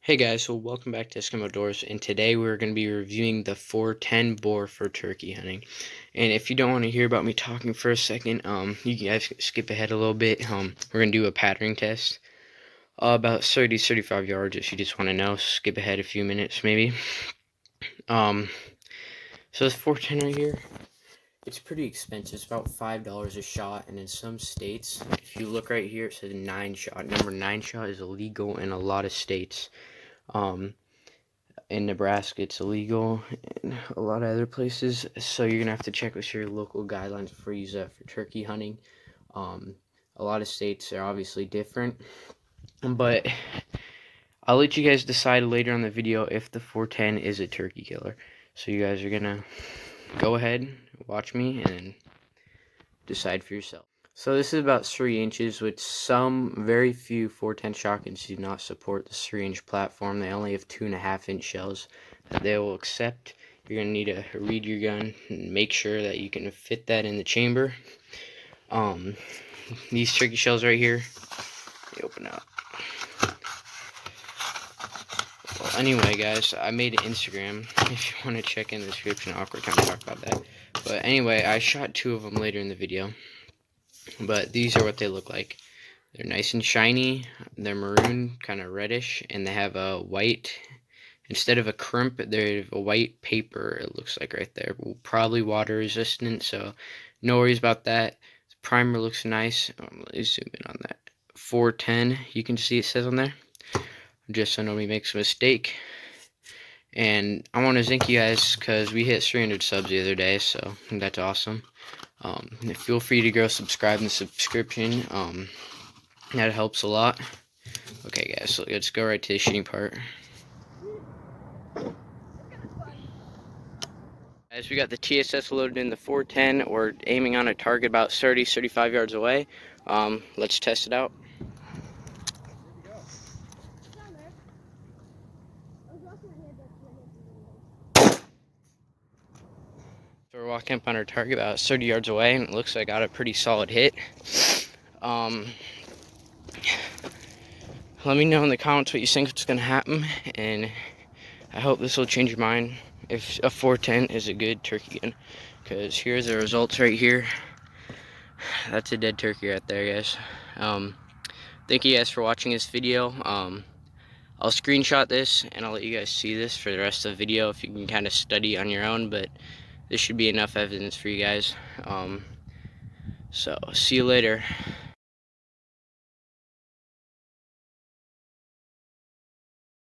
Hey guys, so welcome back to Eskimo Doors, and today we're going to be reviewing the 410 bore for turkey hunting. And if you don't want to hear about me talking for a second, you guys skip ahead a little bit. We're going to do a patterning test, about 35 yards. If you just want to know, skip ahead a few minutes maybe. So this 410 right here, it's pretty expensive. It's about $5 a shot, and in some states, if you look right here, it says 9 shot. Number 9 shot is illegal in a lot of states. In Nebraska, it's illegal, and a lot of other places. So you're gonna have to check with your local guidelines before you use that for turkey hunting. A lot of states are obviously different, but I'll let you guys decide later on the video if the 410 is a turkey killer. So you guys are gonna go ahead, watch me, and decide for yourself. So this is about 3 inches, with some very few 410 shotguns do not support the 3-inch platform. They only have 2.5-inch shells that they will accept. You're going to need to read your gun and make sure that you can fit that in the chamber. These turkey shells right here, they open up. Well, anyway guys, I made an Instagram. If you want to check in the description, I'll kind of talk about that. But anyway, I shot 2 of them later in the video. But these are what they look like. They're nice and shiny. They're maroon, kind of reddish, and they have a white, instead of a crimp, they have a white paper, it looks like right there. Probably water resistant, so no worries about that. The primer looks nice. Let me zoom in on that. 410, you can see it says on there, just so nobody makes a mistake. And I want to thank you guys because we hit 300 subs the other day, so that's awesome. Feel free to go subscribe in the subscription. That helps a lot. Okay guys, so let's go right to the shooting part. As we got the TSS loaded in the 410, we're aiming on a target about 35 yards away. Let's test it out. So we're walking up on our target about 30 yards away, and it looks like I got a pretty solid hit. Let me know in the comments what you think is going to happen, and I hope this will change your mind if a 410 is a good turkey gun. Because here's the results right here. That's a dead turkey right there, guys. Thank you guys for watching this video. I'll screenshot this and I'll let you guys see this for the rest of the video if you can kind of study on your own, but this should be enough evidence for you guys. So see you later.